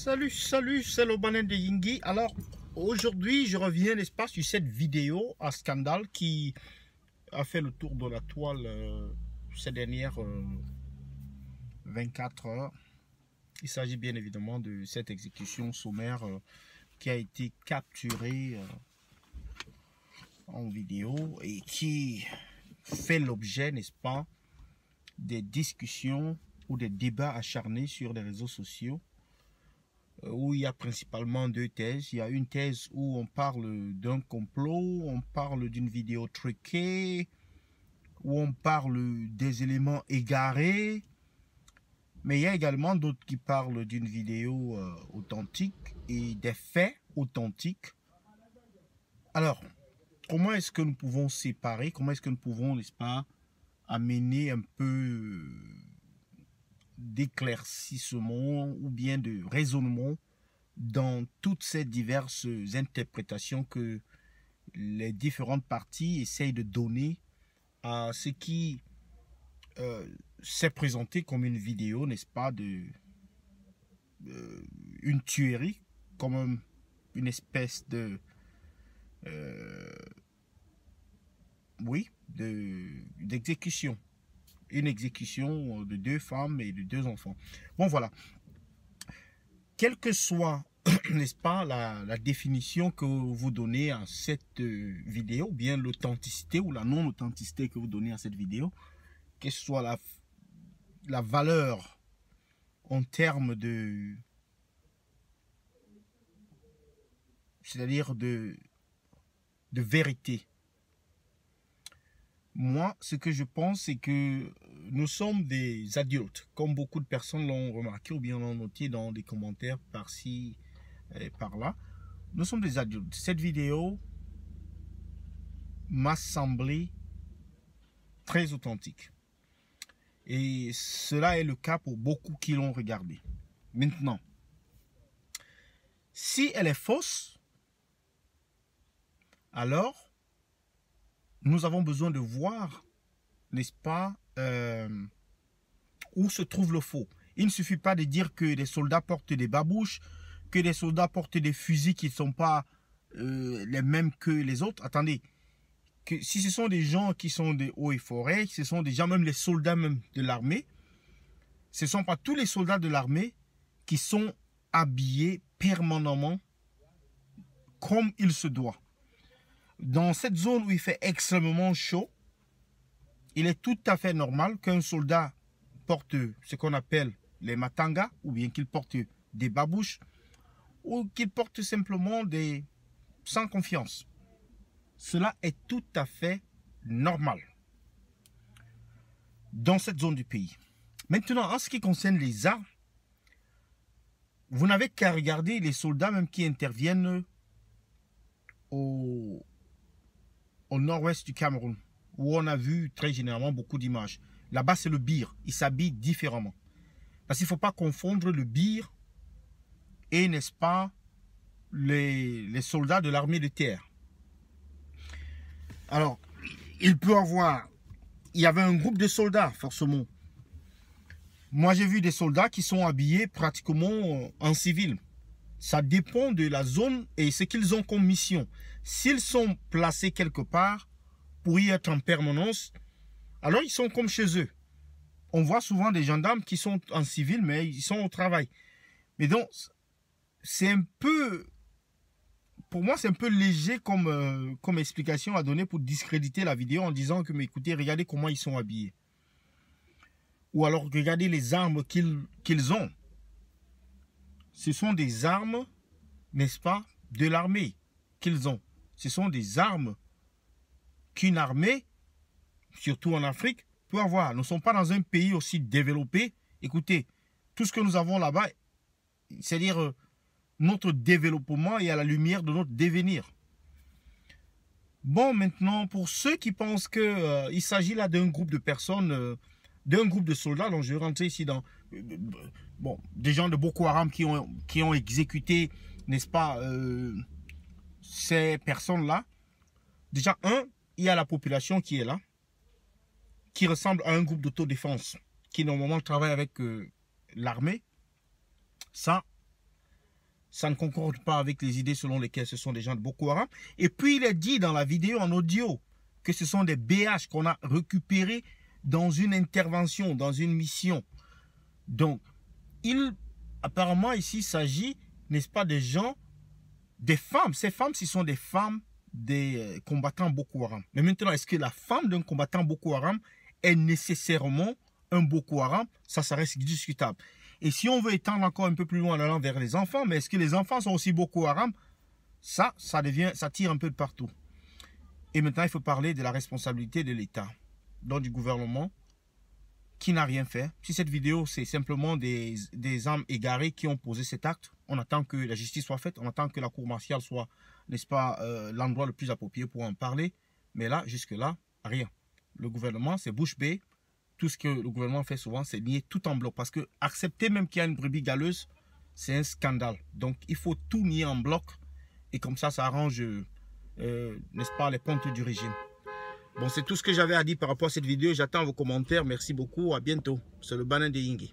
Salut, c'est le Banen de Yingui. Alors, aujourd'hui, je reviens, n'est-ce pas, sur cette vidéo à scandale qui a fait le tour de la toile ces dernières 24 heures. Il s'agit bien évidemment de cette exécution sommaire qui a été capturée en vidéo et qui fait l'objet, n'est-ce pas, des discussions ou des débats acharnés sur les réseaux sociaux, où il y a principalement deux thèses. Il y a une thèse où on parle d'un complot, on parle d'une vidéo truquée, où on parle des éléments égarés, mais il y a également d'autres qui parlent d'une vidéo authentique et des faits authentiques. Alors, comment est-ce que nous pouvons séparer, comment est-ce que nous pouvons, n'est-ce pas, amener un peu d'éclaircissement ou bien de raisonnement dans toutes ces diverses interprétations que les différentes parties essayent de donner à ce qui s'est présenté comme une vidéo, n'est-ce pas, une tuerie, comme une espèce de d'exécution. Une exécution de deux femmes et de deux enfants. Bon, voilà. Quelle que soit, n'est-ce pas, la définition que vous donnez à cette vidéo, ou bien l'authenticité ou la non-authenticité que vous donnez à cette vidéo, que ce soit la valeur en termes de... c'est-à-dire de vérité. Moi, ce que je pense, c'est que nous sommes des adultes, comme beaucoup de personnes l'ont remarqué ou bien l'ont noté dans des commentaires par-ci et par-là. Nous sommes des adultes. Cette vidéo m'a semblé très authentique. Et cela est le cas pour beaucoup qui l'ont regardée. Maintenant, si elle est fausse, alors nous avons besoin de voir, n'est-ce pas, où se trouve le faux. Il ne suffit pas de dire que les soldats portent des babouches, que les soldats portent des fusils qui ne sont pas les mêmes que les autres. Attendez, que si ce sont des gens qui sont des hauts et forêts, ce sont des gens, même les soldats même de l'armée, ce ne sont pas tous les soldats de l'armée qui sont habillés permanemment comme il se doit. Dans cette zone où il fait extrêmement chaud, il est tout à fait normal qu'un soldat porte ce qu'on appelle les matangas, ou bien qu'il porte des babouches, ou qu'il porte simplement des sans confiance. Cela est tout à fait normal dans cette zone du pays. Maintenant, en ce qui concerne les armes, vous n'avez qu'à regarder les soldats même qui interviennent au nord-ouest du Cameroun, où on a vu très généralement beaucoup d'images. Là-bas, c'est le bir. Ils s'habillent différemment. Parce qu'il ne faut pas confondre le bir et, n'est-ce pas, les soldats de l'armée de terre. Alors, il y avait un groupe de soldats, forcément. Moi, j'ai vu des soldats qui sont habillés pratiquement en civil. Ça dépend de la zone et ce qu'ils ont comme mission. S'ils sont placés quelque part pour y être en permanence, alors ils sont comme chez eux. On voit souvent des gendarmes qui sont en civil, mais ils sont au travail. Mais donc, c'est un peu... Pour moi, c'est un peu léger comme explication à donner pour discréditer la vidéo en disant que, mais écoutez, regardez comment ils sont habillés. Ou alors, regardez les armes qu'ils ont. Ce sont des armes, n'est-ce pas, de l'armée qu'ils ont. Ce sont des armes qu'une armée, surtout en Afrique, peut avoir. Nous ne sommes pas dans un pays aussi développé. Écoutez, tout ce que nous avons là-bas, c'est-à-dire notre développement est à la lumière de notre devenir. Bon, maintenant, pour ceux qui pensent qu'il s'agit là d'un groupe de personnes, d'un groupe de soldats, donc je vais rentrer ici dans... bon, des gens de Boko Haram qui ont exécuté, n'est-ce pas, ces personnes-là. Déjà, il y a la population qui est là, qui ressemble à un groupe d'autodéfense, qui normalement travaille avec l'armée. Ça, ça ne concorde pas avec les idées selon lesquelles ce sont des gens de Boko Haram. Et puis il est dit dans la vidéo en audio que ce sont des BH qu'on a récupérés dans une intervention, dans une mission. Donc, apparemment ici, il s'agit, n'est-ce pas, des gens, des femmes. Ces femmes, ce sont des femmes des combattants Boko Haram. Mais maintenant, est-ce que la femme d'un combattant Boko Haram est nécessairement un Boko Haram? Ça reste discutable. Et si on veut étendre encore un peu plus loin en allant vers les enfants, mais est-ce que les enfants sont aussi Boko Haram? Ça tire un peu de partout. Et maintenant, il faut parler de la responsabilité de l'État, donc du gouvernement, qui n'a rien fait. Si cette vidéo, c'est simplement des âmes égarées qui ont posé cet acte, on attend que la justice soit faite, on attend que la cour martiale soit, n'est-ce pas, l'endroit le plus approprié pour en parler. Mais là, jusque-là, rien. Le gouvernement, c'est bouche bée. Tout ce que le gouvernement fait souvent, c'est nier tout en bloc. Parce que accepter même qu'il y a une brebis galeuse, c'est un scandale. Donc, il faut tout nier en bloc. Et comme ça arrange, n'est-ce pas, les pontes du régime. Bon, c'est tout ce que j'avais à dire par rapport à cette vidéo. J'attends vos commentaires. Merci beaucoup. À bientôt. C'est le Banin de Yingui.